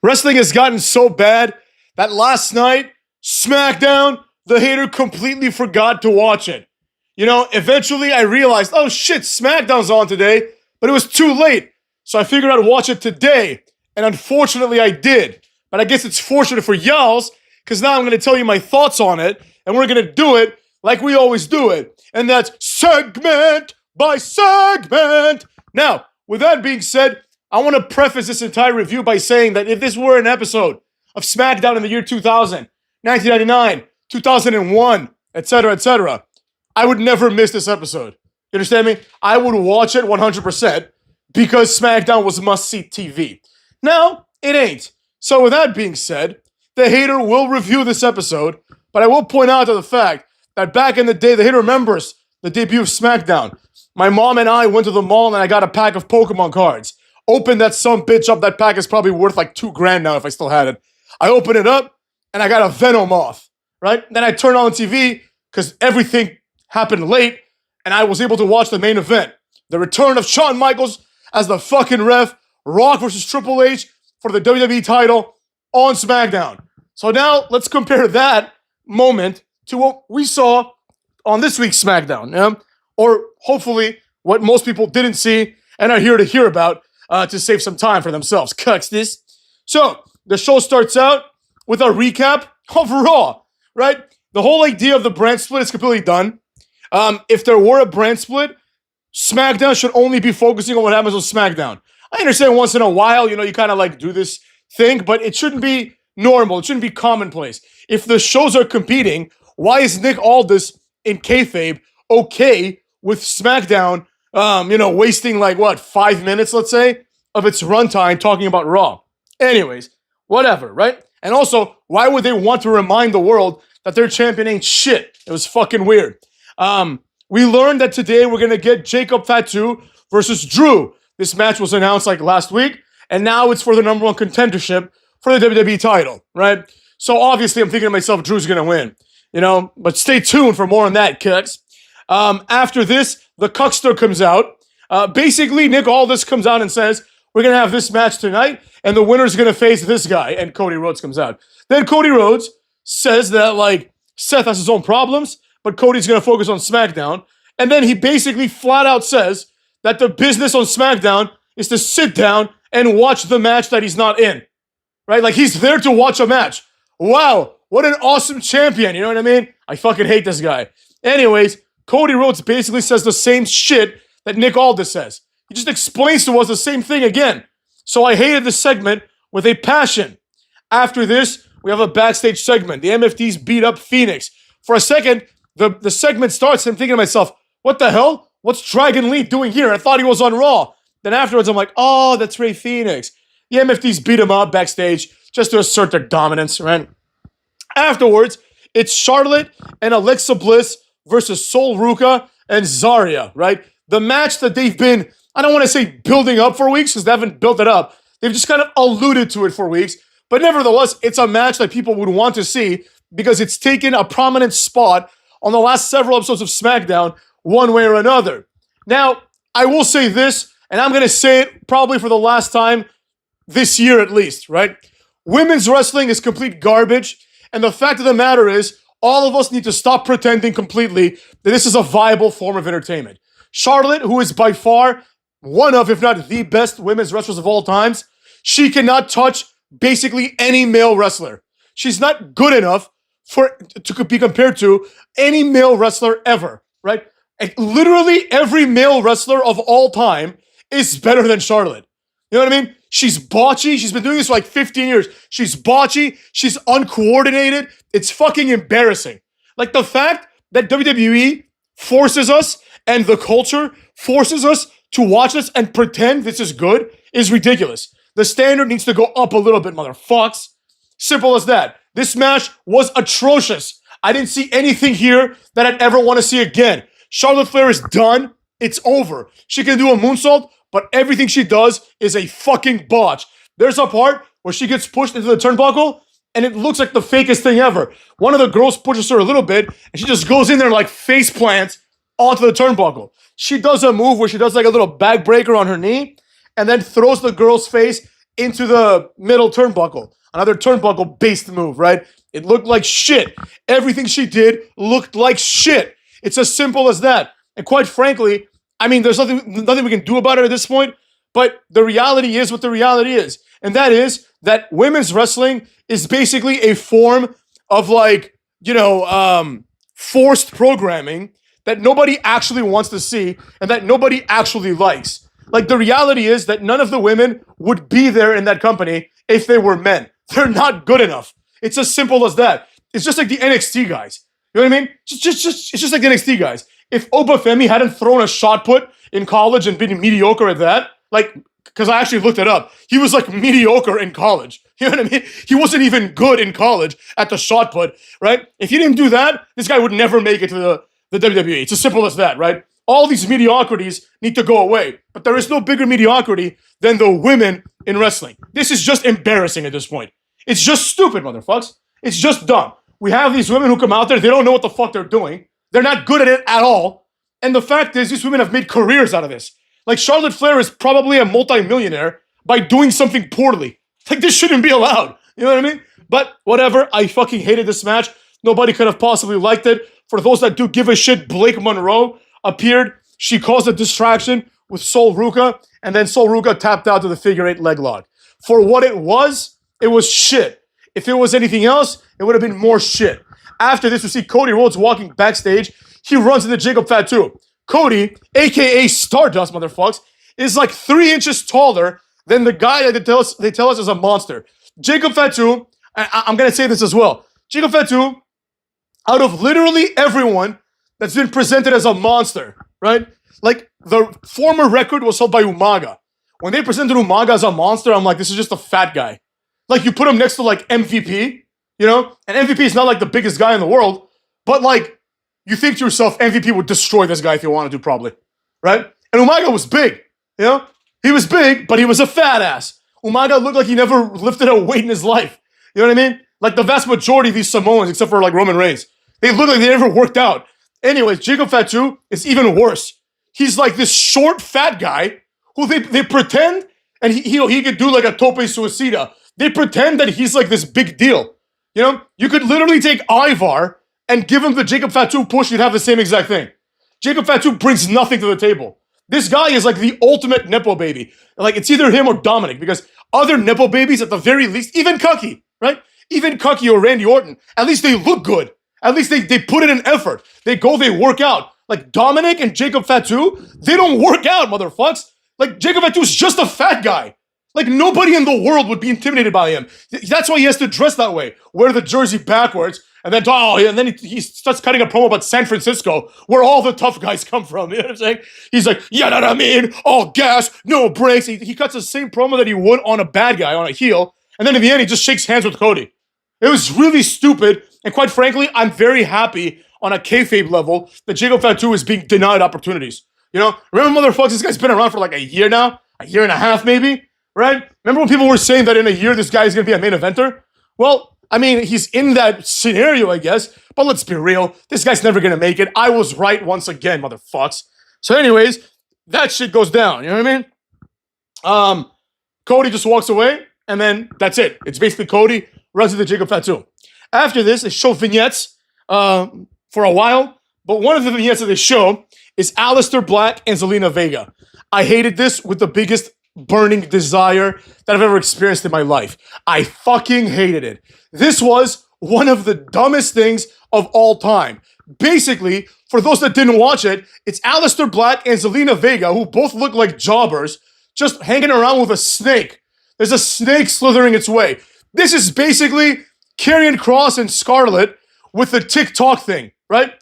Wrestling has gotten so bad that last night, SmackDown, the hater completely forgot to watch it. Eventually I realized, oh shit, SmackDown's on today, but it was too late. So I figured I'd watch it today. And unfortunately I did. But I guess it's fortunate for y'alls, because now I'm going to tell you my thoughts on it, and we're going to do it like we always do it. And that's segment by segment. Now, with that being said, I want to preface this entire review by saying that if this were an episode of SmackDown in the year 2000, 1999, 2001, etc., I would never miss this episode. You understand me? I would watch it 100% because SmackDown was must-see TV. Now, it ain't. So with that being said, the hater will review this episode, but I will point out to the fact that back in the day, the hater remembers the debut of SmackDown. My mom and I went to the mall and I got a pack of Pokemon cards. Opened that some bitch up. That pack is probably worth like $2,000 now if I still had it. I opened it up and I got a Venomoth, right? Then I turned on the TV because everything happened late and I was able to watch the main event. The return of Shawn Michaels as the fucking ref, Rock versus Triple H for the WWE title on SmackDown. So now let's compare that moment to what we saw on this week's SmackDown. Or hopefully what most people didn't see and are here to hear about to save some time for themselves. Cucks this. So the show starts out with a recap of Raw, right? The whole idea of the brand split is completely done. If there were a brand split, SmackDown should only be focusing on what happens on SmackDown. I understand once in a while, you kind of like do this thing, but it shouldn't be normal. It shouldn't be commonplace. If the shows are competing, why is Nick Aldis in kayfabe okay with SmackDown, wasting 5 minutes, let's say, of its runtime talking about Raw? Anyways, whatever, right? And also, why would they want to remind the world that their champion ain't shit? It was fucking weird. We learned that today we're going to get Jacob Fatu versus Drew. This match was announced last week, and now it's for the number one contendership for the WWE title, right? So obviously I'm thinking to myself, Drew's going to win, but stay tuned for more on that, cucks. After this, the Cuckster comes out. Basically, Nick Aldis comes out and says, we're going to have this match tonight, and the winner's going to face this guy, and Cody Rhodes comes out. Then Cody Rhodes says that, Seth has his own problems, but Cody's going to focus on SmackDown. And then he basically flat out says that the business on SmackDown is to sit down and watch the match that he's not in, right? He's there to watch a match. Wow, what an awesome champion, you know what I mean? I fucking hate this guy. Anyways, Cody Rhodes basically says the same shit that Nick Aldis says. He just explains to us the same thing again. So I hated this segment with a passion. After this, we have a backstage segment. The MFTs beat up Phoenix. For a second, the segment starts and I'm thinking to myself, what the hell? What's Dragon Lee doing here? I thought he was on Raw. Then afterwards, I'm like, oh, that's Rey Fenix. The MFTs beat him up backstage just to assert their dominance, right? Afterwards, it's Charlotte and Alexa Bliss versus Sol Ruka and Zarya, right? The match that they've been, I don't want to say building up for weeks because they haven't built it up. They've just kind of alluded to it for weeks. But nevertheless, it's a match that people would want to see because it's taken a prominent spot on the last several episodes of SmackDown one way or another. Now, I will say this, and I'm going to say it probably for the last time this year at least, right? Women's wrestling is complete garbage. And the fact of the matter is, all of us need to stop pretending completely that this is a viable form of entertainment. Charlotte, who is by far one of, if not the best women's wrestlers of all times, she cannot touch basically any male wrestler. She's not good enough to be compared to any male wrestler ever, right? And literally every male wrestler of all time is better than Charlotte. You know what I mean? She's botchy. She's been doing this for 15 years. She's botchy. She's uncoordinated. It's fucking embarrassing. The fact that WWE forces us and the culture forces us to watch this and pretend this is good is ridiculous. The standard needs to go up a little bit, motherfucks. Simple as that. This match was atrocious. I didn't see anything here that I'd ever want to see again. Charlotte Flair is done. It's over. She can do a moonsault, but everything she does is a fucking botch. There's a part where she gets pushed into the turnbuckle, and it looks like the fakest thing ever. One of the girls pushes her a little bit, and she just goes in there and face plants onto the turnbuckle. She does a move where she does a little back breaker on her knee, and then throws the girl's face into the middle turnbuckle. Another turnbuckle-based move, right? It looked like shit. Everything she did looked like shit. It's as simple as that. And quite frankly, I mean, there's nothing we can do about it at this point, but the reality is what the reality is. And that is that women's wrestling is basically a form of like, forced programming that nobody actually wants to see and that nobody actually likes. Like, the reality is that none of the women would be there in that company if they were men. They're not good enough. It's as simple as that. It's just like the NXT guys. You know what I mean? It's just like the NXT guys. If Obafemi hadn't thrown a shot put in college and been mediocre at that, like, because I actually looked it up, he was like mediocre in college. You know what I mean? He wasn't even good in college at the shot put, right? If he didn't do that, this guy would never make it to the WWE. It's as simple as that, right? All these mediocrities need to go away. But there is no bigger mediocrity than the women in wrestling. This is just embarrassing at this point. It's just stupid, motherfuckers. It's just dumb. We have these women who come out there, they don't know what the fuck they're doing. They're not good at it at all. And the fact is, these women have made careers out of this. Like, Charlotte Flair is probably a multi-millionaire by doing something poorly. Like, this shouldn't be allowed. You know what I mean? But whatever, I fucking hated this match. Nobody could have possibly liked it. For those that do give a shit, Blake Monroe appeared. She caused a distraction with Sol Ruca, and then Sol Ruca tapped out to the figure 8 leg lock. For what it was shit. If it was anything else, it would have been more shit. After this, we see Cody Rhodes walking backstage. He runs into Jacob Fatu. Cody, aka Stardust, motherfuckers, is like 3 inches taller than the guy that they tell us is a monster. Jacob Fatu, I'm gonna say this as well. Jacob Fatu, out of literally everyone that's been presented as a monster, right? Like, the former record was held by Umaga. When they presented Umaga as a monster, I'm like, this is just a fat guy. Like, you put him next to like MVP, and MVP is not like the biggest guy in the world, but like, you think to yourself, MVP would destroy this guy if he wanted to, probably, right? And Umaga was big, He was big, but he was a fat ass. Umaga looked like he never lifted a weight in his life. You know what I mean? Like, the vast majority of these Samoans, except for like Roman Reigns, they look like they never worked out. Anyways, Jacob Fatu is even worse. He's like this short, fat guy who they pretend, and he could do like a tope suicida. They pretend that he's like this big deal. You could literally take Ivar and give him the Jacob Fatu push, you'd have the same exact thing. Jacob Fatu brings nothing to the table. This guy is like the ultimate Nepo baby. Like, it's either him or Dominic, because other Nepo babies, at the very least, even Cucky, right? Even Cucky or Randy Orton, at least they look good. At least they put in an effort. They go, they work out. Like, Dominic and Jacob Fatu, they don't work out, motherfuckers. Like, Jacob Fatu is just a fat guy. Like, nobody in the world would be intimidated by him. That's why he has to dress that way. Wear the jersey backwards, and then he starts cutting a promo about San Francisco, where all the tough guys come from. You know what I'm saying? He's like, you know what I mean? All gas, no brakes. He cuts the same promo that he would on a bad guy, on a heel, and then in the end, he just shakes hands with Cody. It was really stupid, and quite frankly, I'm very happy on a kayfabe level that Jacob Fatu is being denied opportunities. Remember, motherfuckers, this guy's been around for like a year now, a year and a half maybe, right? Remember when people were saying that in a year this guy is going to be a main eventer? Well, I mean, he's in that scenario, I guess, but let's be real, this guy's never going to make it. I was right once again, motherfucks. So anyways, that shit goes down, you know what I mean? Cody just walks away, and then that's it. It's basically Cody runs into Jacob Fatu. After this, they show vignettes for a while, but one of the vignettes that they show is Aleister Black and Zelina Vega. I hated this with the biggest burning desire that I've ever experienced in my life. I fucking hated it. This was one of the dumbest things of all time. Basically, for those that didn't watch it, it's Aleister Black and Zelina Vega, who both look like jobbers, just hanging around with a snake. There's a snake slithering its way. This is basically Karrion Kross and Scarlett with the TikTok thing, right?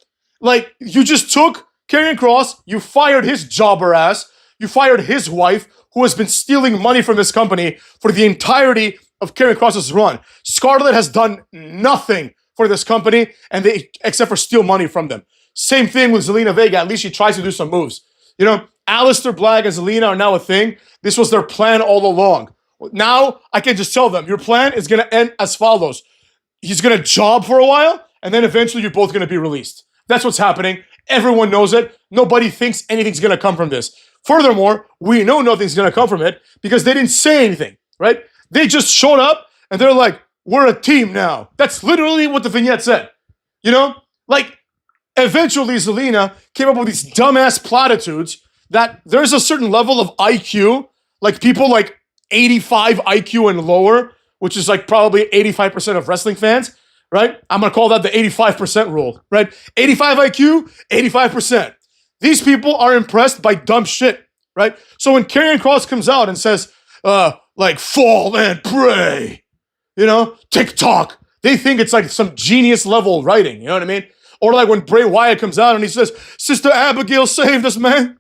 Like, you just took Karrion Kross, you fired his jobber ass, you fired his wife, who has been stealing money from this company for the entirety of Karrion Kross's run. Scarlett has done nothing for this company, except for steal money from them. Same thing with Zelina Vega. At least she tries to do some moves. Aleister Black and Zelina are now a thing. This was their plan all along. Now, I can just tell them, your plan is going to end as follows. He's going to job for a while, and then eventually you're both going to be released. That's what's happening. Everyone knows it. Nobody thinks anything's going to come from this. Furthermore, we know nothing's going to come from it because they didn't say anything, right? They just showed up and they're like, we're a team now. That's literally what the vignette said. You know? Like, eventually Zelina came up with these dumbass platitudes that there's a certain level of IQ, like people like 85 IQ and lower, which is like probably 85% of wrestling fans, right? I'm gonna call that the 85% rule, right? 85 IQ, 85%. These people are impressed by dumb shit, right? So when Karrion Kross comes out and says, like, fall and pray, you know, TikTok, they think it's like some genius level writing, you know what I mean? Or like when Bray Wyatt comes out and he says, Sister Abigail saved us, man.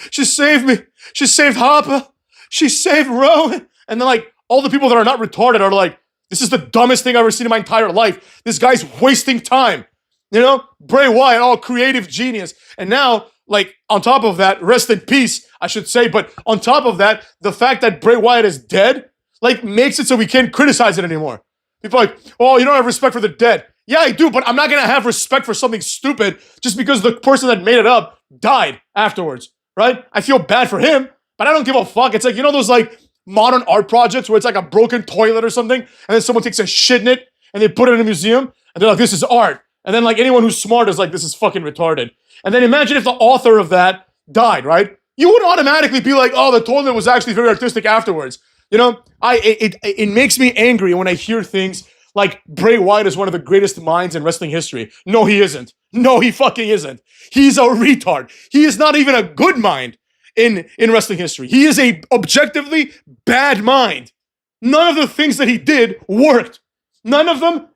She saved me. She saved Harper. She saved Rowan. And then like all the people that are not retarded are like, this is the dumbest thing I've ever seen in my entire life. This guy's wasting time. You know? Bray Wyatt, all creative genius. And now, like, on top of that, rest in peace, I should say, but on top of that, the fact that Bray Wyatt is dead, like, makes it so we can't criticize it anymore. People are like, oh, you don't have respect for the dead. Yeah, I do, but I'm not gonna have respect for something stupid just because the person that made it up died afterwards, right? I feel bad for him, but I don't give a fuck. It's like, you know those, like, modern art projects where it's like a broken toilet or something, and then someone takes a shit in it, and they put it in a museum, and they're like, this is art. And then, like, anyone who's smart is like, this is fucking retarded. And then imagine if the author of that died, right? You would automatically be like, oh, the toilet was actually very artistic afterwards. You know, it makes me angry when I hear things like Bray Wyatt is one of the greatest minds in wrestling history. No, he isn't. No, he fucking isn't. He's a retard. He is not even a good mind in wrestling history. He is a objectively bad mind. None of the things that he did worked. None of them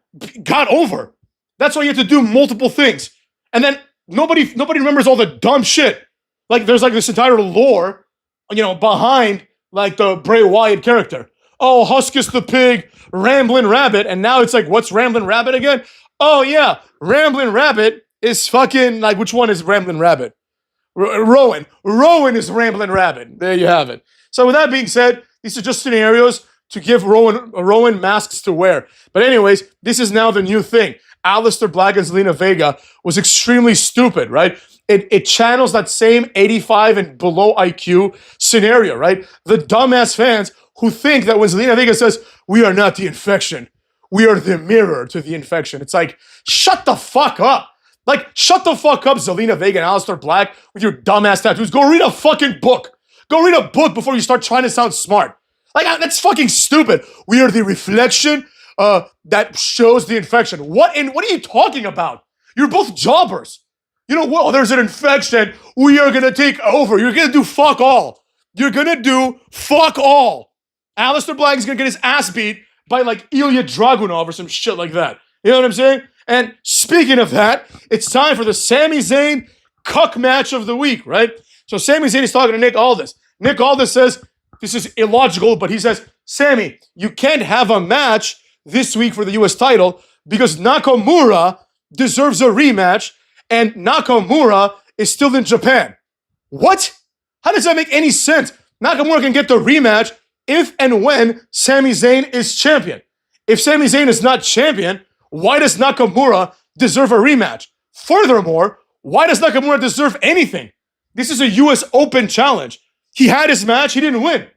got over. That's why you have to do multiple things. And then nobody remembers all the dumb shit. Like, there's like this entire lore, you know, behind like the Bray Wyatt character. Oh, Huskus the pig, Ramblin' Rabbit, and now it's like, what's Ramblin' Rabbit again? Oh yeah, Ramblin' Rabbit is fucking, like, which one is Ramblin' Rabbit? Rowan. Rowan is Ramblin' Rabbit. There you have it. So with that being said, these are just scenarios to give Rowan masks to wear. But anyways, this is now the new thing. Aleister Black and Zelina Vega was extremely stupid, right? It channels that same 85 and below IQ scenario, right? The dumbass fans who think that when Zelina Vega says, we are not the infection, we are the mirror to the infection. It's like, shut the fuck up. Like, shut the fuck up, Zelina Vega and Aleister Black, with your dumbass tattoos. Go read a fucking book. Go read a book before you start trying to sound smart. Like, that's fucking stupid. We are the reflection that shows the infection. What are you talking about? You're both jobbers. You know, well, there's an infection. We are gonna take over. You're gonna do fuck all. You're gonna do fuck all. Aleister Black is gonna get his ass beat by like Ilya Dragunov or some shit like that. You know what I'm saying? And speaking of that, it's time for the Sami Zayn cuck match of the week, right? So Sami Zayn is talking to Nick Aldis. Nick Aldis says, this is illogical, but he says, Sami, you can't have a match this week for the US title because Nakamura deserves a rematch and Nakamura is still in Japan. What? How does that make any sense? Nakamura can get the rematch if and when Sami Zayn is champion. If Sami Zayn is not champion, why does Nakamura deserve a rematch? Furthermore, why does Nakamura deserve anything? This is a US Open challenge. He had his match, he didn't win.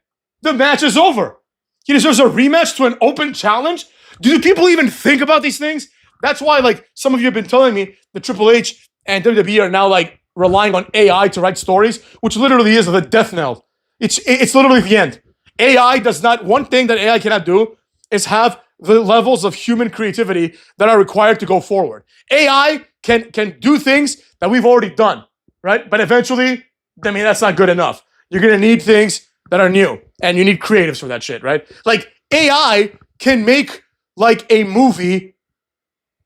The match is over. He deserves a rematch to an open challenge? Do people even think about these things? That's why, like, some of you have been telling me that Triple H and WWE are now, like, relying on AI to write stories, which literally is the death knell. It's literally the end. AI does not, one thing that AI cannot do is have the levels of human creativity that are required to go forward. AI can do things that we've already done, right? But eventually, I mean, that's not good enough. You're gonna need things that are new, and you need creatives for that shit, right? Like, AI can make, like, a movie,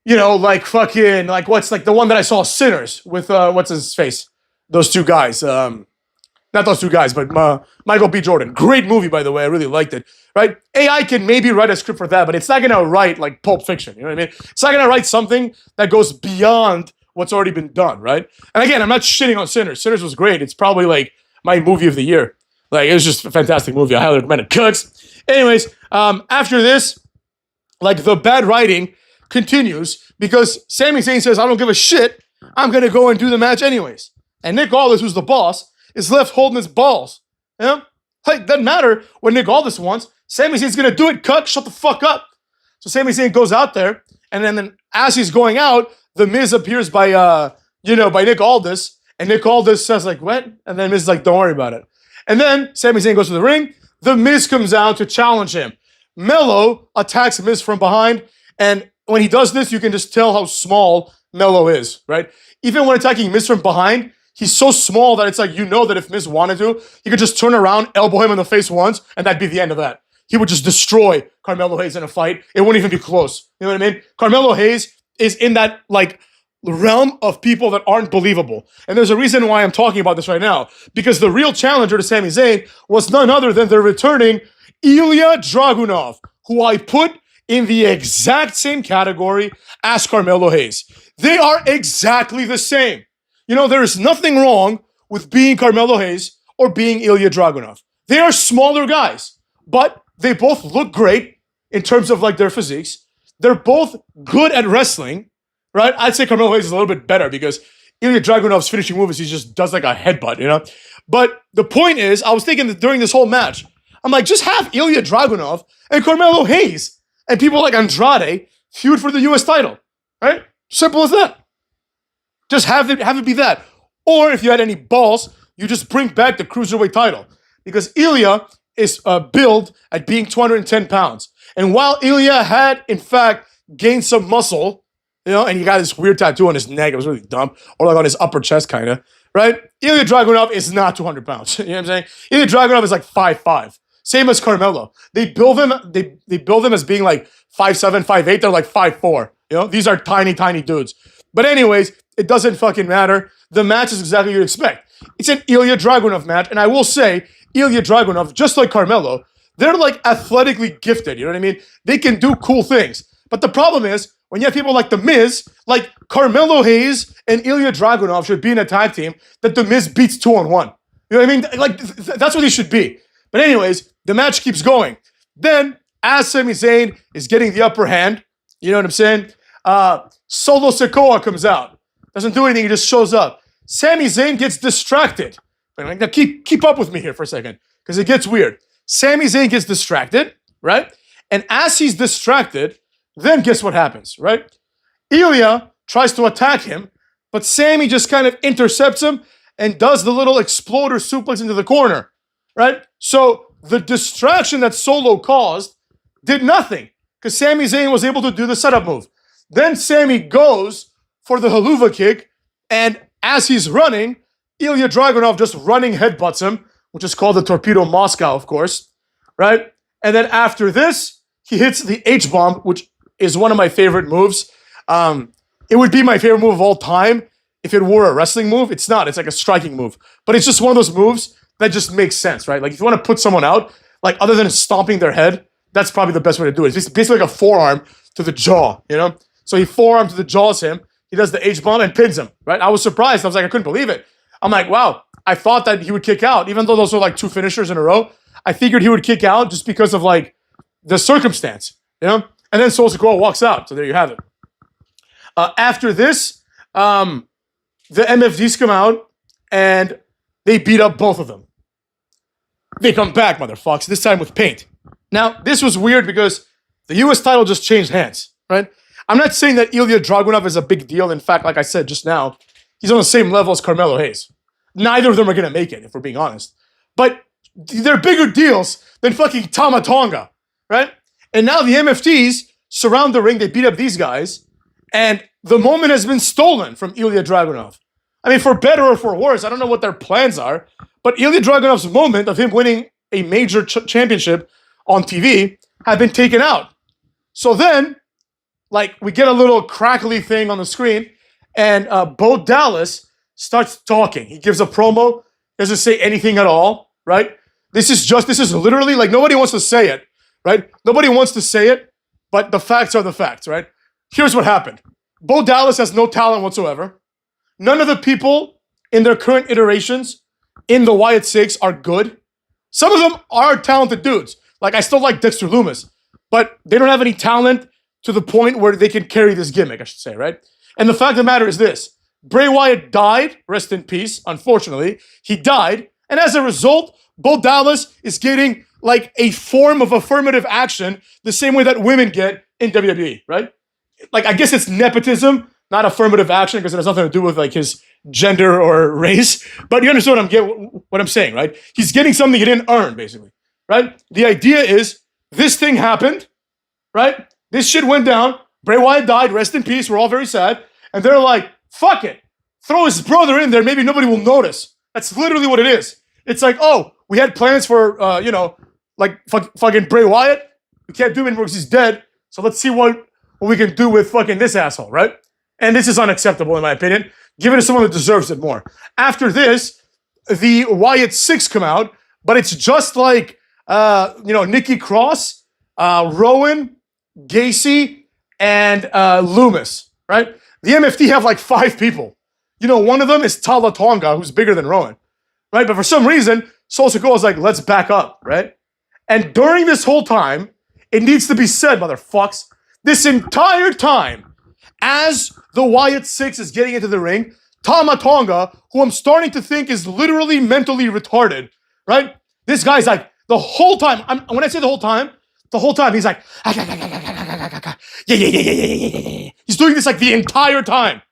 you know, like fucking, like, what's, like, the one that I saw, Sinners, with, what's his face? Those two guys, not those two guys, but Michael B. Jordan. Great movie, by the way. I really liked it, right? AI can maybe write a script for that, but it's not going to write, like, Pulp Fiction. You know what I mean? It's not going to write something that goes beyond what's already been done, right? And again, I'm not shitting on Sinners. Sinners was great. It's probably, like, my movie of the year. Like, it was just a fantastic movie. I highly recommend it. Cooks. Anyways, after this, like, the bad writing continues because Sami Zayn says, I don't give a shit. I'm going to go and do the match anyways. And Nick Aldis, who's the boss, is left holding his balls. You know? Like, doesn't matter what Nick Aldis wants. Sami Zayn's gonna do it, cut, shut the fuck up. So Sami Zayn goes out there, and then as he's going out, The Miz appears by by Nick Aldis, and Nick Aldis says like, what? And then Miz is like, don't worry about it. And then Sami Zayn goes to the ring, The Miz comes out to challenge him. Melo attacks Miz from behind, and when he does this, you can just tell how small Melo is, right? Even when attacking Miz from behind, he's so small that it's like, that if Miz wanted to, he could just turn around, elbow him in the face once, and that'd be the end of that. He would just destroy Carmelo Hayes in a fight. It wouldn't even be close. You know what I mean? Carmelo Hayes is in that, realm of people that aren't believable. And there's a reason why I'm talking about this right now. Because the real challenger to Sami Zayn was none other than the returning Ilya Dragunov, who I put in the exact same category as Carmelo Hayes. They are exactly the same. There is nothing wrong with being Carmelo Hayes or being Ilya Dragunov. They are smaller guys, but they both look great in terms of their physiques. They're both good at wrestling, right? I'd say Carmelo Hayes is a little bit better because Ilya Dragunov's finishing move is he just does a headbutt, But the point is, I was thinking that during this whole match, I'm like, just have Ilya Dragunov and Carmelo Hayes and people like Andrade feud for the US title, right? Simple as that. Just have it be that. Or if you had any balls, you just bring back the Cruiserweight title. Because Ilya is billed at being 210 pounds. And while Ilya had, in fact, gained some muscle, and he got this weird tattoo on his neck, it was really dumb, or on his upper chest, kind of, right? Ilya Dragunov is not 200 pounds. You know what I'm saying? Ilya Dragunov is 5'5". Same as Carmelo. They build him as being 5'7", 5'8". They're 5'4". These are tiny, tiny dudes. But anyways, it doesn't fucking matter. The match is exactly what you expect. It's an Ilya Dragunov match, and I will say, Ilya Dragunov, just like Carmelo, they're athletically gifted, you know what I mean? They can do cool things. But the problem is, when you have people like The Miz, Carmelo Hayes and Ilya Dragunov should be in a tag team that The Miz beats 2-on-1. You know what I mean? That's what he should be. But anyways, the match keeps going. Then, as Sami Zayn is getting the upper hand, you know what I'm saying? Solo Sikoa comes out. Doesn't do anything, he just shows up. Sami Zayn gets distracted. Now keep up with me here for a second, because it gets weird. Sami Zayn gets distracted, right? And as he's distracted, then guess what happens, right? Ilya tries to attack him, but Sami just kind of intercepts him and does the little exploder suplex into the corner, right? So the distraction that Solo caused did nothing, because Sami Zayn was able to do the setup move. Then Sami goes for the haluva kick, and as he's running, Ilya Dragunov just running headbutts him, which is called the Torpedo Moscow, of course, right? And then after this, he hits the H-bomb, which is one of my favorite moves. It would be my favorite move of all time if it were a wrestling move. It's not. It's a striking move. But it's just one of those moves that just makes sense, right? If you want to put someone out, other than stomping their head, that's probably the best way to do it. It's basically a forearm to the jaw, So he forearm to the jaws him. He does the H-bomb and pins him, right? I was surprised. I was I couldn't believe it. I'm wow, I thought that he would kick out, even though those were 2 finishers in a row. I figured he would kick out just because of the circumstance, And then Solo Sikoa walks out. So there you have it. After this, the MFDs come out and they beat up both of them. They come back, motherfuckers, this time with paint. Now, this was weird because the US title just changed hands, right? I'm not saying that Ilya Dragunov is a big deal. In fact, like I said just now, he's on the same level as Carmelo Hayes. Neither of them are going to make it, if we're being honest. But they're bigger deals than fucking Tama Tonga, right? And now the MFTs surround the ring. They beat up these guys. And the moment has been stolen from Ilya Dragunov. I mean, for better or for worse, I don't know what their plans are. But Ilya Dragunov's moment of him winning a major championship on TV had been taken out. So then, we get a little crackly thing on the screen. And Bo Dallas starts talking. He gives a promo, doesn't say anything at all, right? This is literally, nobody wants to say it, right? Nobody wants to say it, but the facts are the facts, right? Here's what happened. Bo Dallas has no talent whatsoever. None of the people in their current iterations in the Wyatt Six are good. Some of them are talented dudes. I still like Dexter Lumis, but they don't have any talent to the point where they can carry this gimmick, I should say, right? And the fact of the matter is this. Bray Wyatt died, rest in peace, unfortunately. He died, and as a result, Bo Dallas is getting like a form of affirmative action the same way that women get in WWE, right? Like, I guess it's nepotism, not affirmative action, because it has nothing to do with like his gender or race. But you understand what I'm saying, right? He's getting something he didn't earn, basically, right? The idea is this thing happened, right? This shit went down. Bray Wyatt died. Rest in peace. We're all very sad. And they're like, fuck it. Throw his brother in there. Maybe nobody will notice. That's literally what it is. It's like, oh, we had plans for, like fucking Bray Wyatt. We can't do him anymore because he's dead. So let's see what we can do with fucking this asshole, right? And this is unacceptable in my opinion. Give it to someone that deserves it more. After this, the Wyatt 6 come out, but it's just like, Nikki Cross, Rowan, Gacy, and Loomis, right? The MFT have like 5 people. One of them is Tala Tonga, who's bigger than Rowan, right? But for some reason, Solo Sikoa is like, let's back up, right? And during this whole time, it needs to be said, motherfucks, this entire time, as the Wyatt 6 is getting into the ring, Tama Tonga, who I'm starting to think is literally mentally retarded, right? This guy's like, the whole time, when I say the whole time, he's like, yeah. He's doing this like the entire time.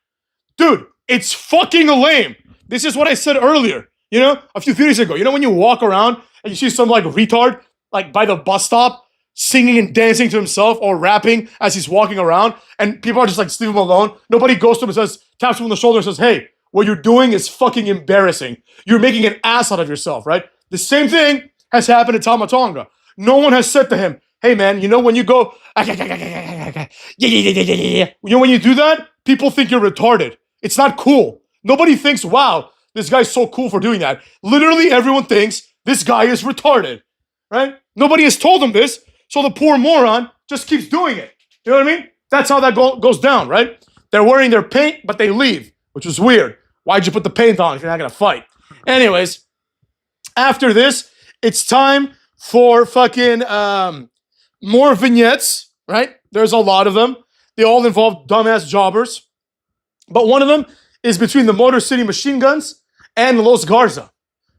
Dude, it's fucking lame. This is what I said earlier, a few videos ago. When you walk around and you see some like retard, like by the bus stop, singing and dancing to himself or rapping as he's walking around, and people are just like, just leave him alone. Nobody goes to him and says, taps him on the shoulder and says, hey, what you're doing is fucking embarrassing. You're making an ass out of yourself, right? The same thing has happened to Tama Tonga. No one has said to him, hey man, when you go, when you do that, people think you're retarded. It's not cool. Nobody thinks, wow, this guy's so cool for doing that. Literally everyone thinks this guy is retarded, right? Nobody has told him this, so the poor moron just keeps doing it. You know what I mean? That's how that goes down, right? They're wearing their paint, but they leave, which is weird. Why'd you put the paint on if you're not going to fight? Anyways, after this, it's time for fucking more vignettes, right? There's a lot of them. They all involve dumbass jobbers. But one of them is between the Motor City Machine Guns and Los Garza,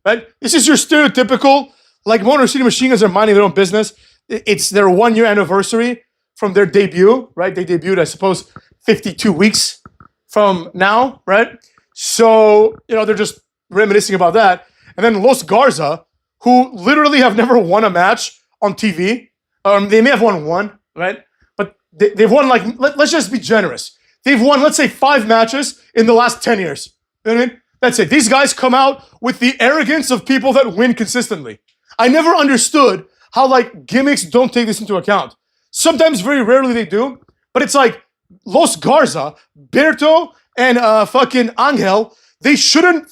right? This is your stereotypical, like Motor City Machine Guns are minding their own business. It's their 1-year anniversary from their debut, right? They debuted, I suppose, 52 weeks from now, right? So, they're just reminiscing about that. And then Los Garza, who literally have never won a match on TV. They may have won one, right? But they've won, like, let's just be generous. They've won, let's say, 5 matches in the last 10 years. You know what I mean? That's it. These guys come out with the arrogance of people that win consistently. I never understood how, like, gimmicks don't take this into account. Sometimes, very rarely they do. But it's like, Los Garza, Berto, and fucking Angel, they should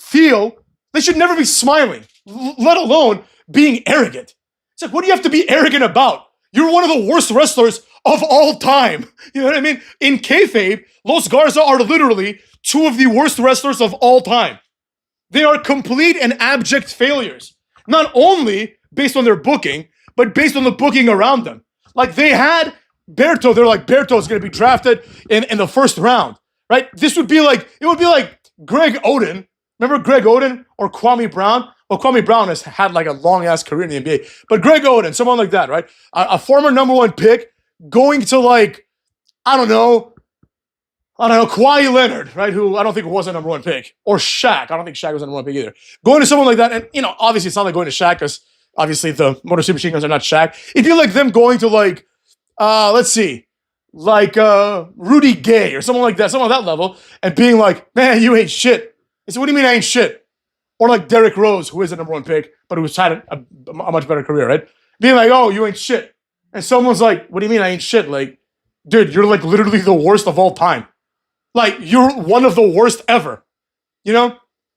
never be smiling, let alone being arrogant. It's like, what do you have to be arrogant about? You're one of the worst wrestlers of all time. You know what I mean? In kayfabe, Los Garza are literally 2 of the worst wrestlers of all time. They are complete and abject failures. Not only based on their booking, but based on the booking around them. Like, they had Berto, they're like, Berto's going to be drafted in the first round, right? It would be like Greg Oden. Remember Greg Oden or Kwame Brown? Well, Kwame Brown has had like a long-ass career in the NBA. But Greg Oden, someone like that, right? A former number 1 pick going to like, I don't know, Kawhi Leonard, right? Who I don't think was a number 1 pick. Or Shaq. I don't think Shaq was a number 1 pick either. Going to someone like that, and obviously it's not like going to Shaq because obviously the Motor City Machine Guns are not Shaq. It'd be like them going to like, let's see, like Rudy Gay or someone like that, someone on that level, and being like, man, you ain't shit. I said, what do you mean I ain't shit? Or like Derrick Rose, who is a number 1 pick, but who's had a much better career, right? Being like, oh, you ain't shit. And someone's like, what do you mean I ain't shit? Like, dude, you're like literally the worst of all time. Like, you're one of the worst ever.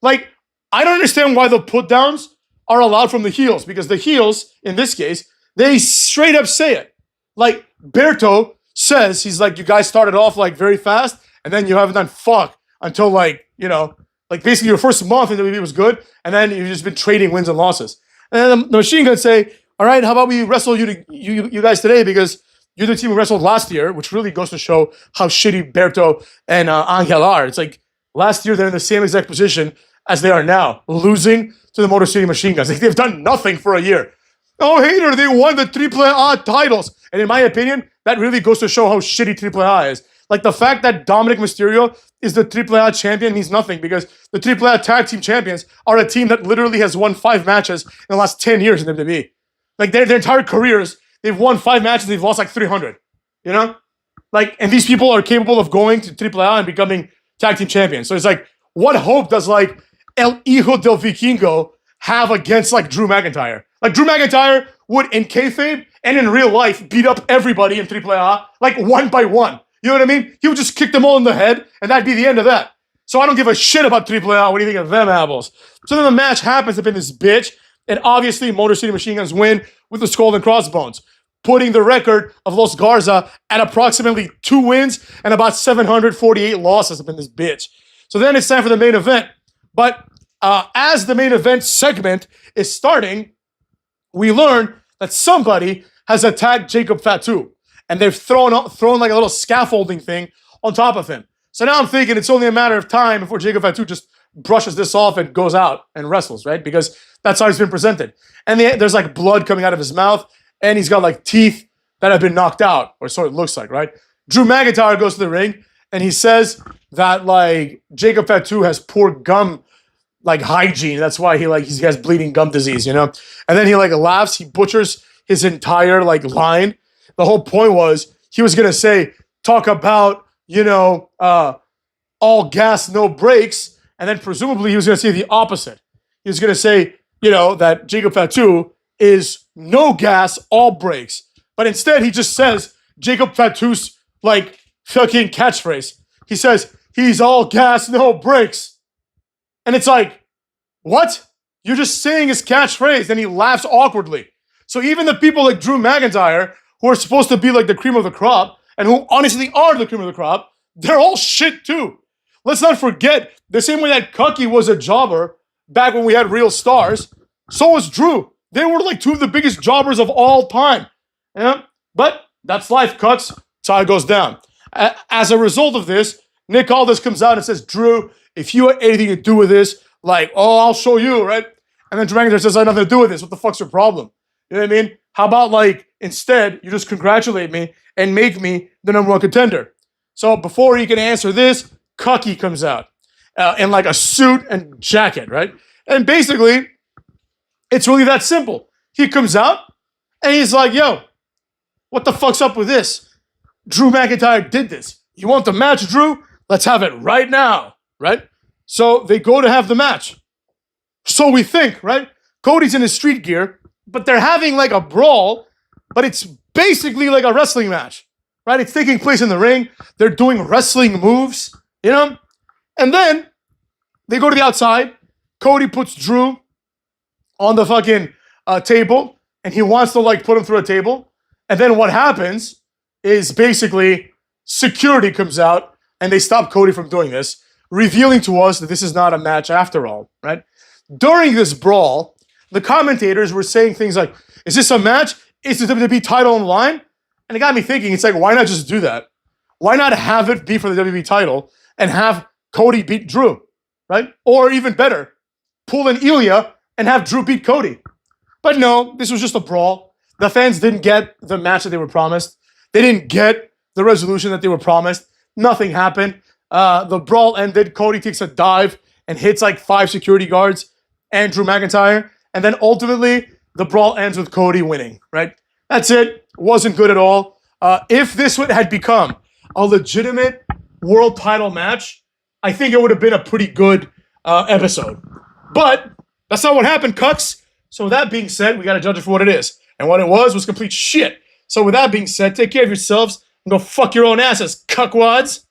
Like, I don't understand why the put downs are allowed from the heels, because the heels, in this case, they straight up say it. Like, Berto says, he's like, you guys started off like very fast, and then you haven't done fuck until like, like basically your first month in the WWE was good, and then you've just been trading wins and losses. And then the Machine Guns say, all right, how about we wrestle you guys today, because you're the team who wrestled last year, which really goes to show how shitty Berto and Angel are. It's like last year they're in the same exact position as they are now, losing to the Motor City Machine Guns. Like, they've done nothing for a year. Oh, hater, they won the AAA titles. And in my opinion, that really goes to show how shitty AAA is. Like, the fact that Dominic Mysterio is the AAA champion means nothing, because the AAA tag team champions are a team that literally has won 5 matches in the last 10 years in WWE. Like, their entire careers, they've won 5 matches, they've lost like 300. You know? Like, and these people are capable of going to AAA and becoming tag team champions. So it's like, what hope does like El Hijo del Vikingo have against like Drew McIntyre? Like, Drew McIntyre would, in kayfabe and in real life, beat up everybody in AAA, like one by one. You know what I mean? He would just kick them all in the head, and that'd be the end of that. So I don't give a shit about AAA. What do you think of them apples? So then the match happens up in this bitch, and obviously Motor City Machine Guns win with the Skull and Crossbones, putting the record of Los Garza at approximately 2 wins and about 748 losses up in this bitch. So then it's time for the main event. But as the main event segment is starting, we learn that somebody has attacked Jacob Fatu, and they've thrown like a little scaffolding thing on top of him. So now I'm thinking it's only a matter of time before Jacob Fatu just brushes this off and goes out and wrestles, right? Because that's how he's been presented. And there's like blood coming out of his mouth, and he's got like teeth that have been knocked out, or so it looks like, right? Drew McIntyre goes to the ring, and he says that like Jacob Fatu has poor gum like hygiene. That's why he has bleeding gum disease, you know? And then he like laughs, he butchers his entire like line. The whole point was he was gonna say, talk about, you know, all gas, no brakes, and then presumably he was gonna say the opposite. He was gonna say, you know, that Jacob Fatu is no gas, all brakes. But instead he just says Jacob Fatu's like fucking catchphrase. He says, he's all gas, no brakes. And it's like, what? You're just saying his catchphrase, and he laughs awkwardly. So even the people like Drew McIntyre, who are supposed to be like the cream of the crop, and who honestly are the cream of the crop, they're all shit too. Let's not forget, the same way that Cucky was a jobber back when we had real stars, so was Drew. They were like 2 of the biggest jobbers of all time. Yeah? But that's life, Cucks. That's how it goes down. As a result of this, Nick Aldis comes out and says, Drew, if you had anything to do with this, like, oh, I'll show you, right? And then Drew McIntyre says, I have nothing to do with this. What the fuck's your problem? You know what I mean? How about, like, instead, you just congratulate me and make me the #1 contender? So before he can answer this, Cucky comes out in, like, a suit and jacket, right? And basically, it's really that simple. He comes out, and he's like, yo, what the fuck's up with this? Drew McIntyre did this. You want the match, Drew? Let's have it right now, right? So they go to have the match. So we think, right? Cody's in his street gear, but they're having like a brawl, but it's basically like a wrestling match, right? It's taking place in the ring. They're doing wrestling moves, you know? And then they go to the outside. Cody puts Drew on the fucking table, and he wants to like put him through a table. And then what happens is basically security comes out, and they stop Cody from doing this, revealing to us that this is not a match after all, right? During this brawl, the commentators were saying things like, is this a match? Is the WWE title on the line? And it got me thinking, it's like, why not just do that? Why not have it be for the WWE title and have Cody beat Drew, right? Or even better, pull an Ilya and have Drew beat Cody. But no, this was just a brawl. The fans didn't get the match that they were promised. They didn't get the resolution that they were promised. Nothing happened. The brawl ended. Cody takes a dive and hits like 5 security guards and Drew McIntyre. And then ultimately, the brawl ends with Cody winning, right? That's it. Wasn't good at all. If this had become a legitimate world title match, I think it would have been a pretty good episode. But that's not what happened, Cucks. So with that being said, we got to judge it for what it is. And what it was complete shit. So with that being said, take care of yourselves and go fuck your own asses, cuckwads.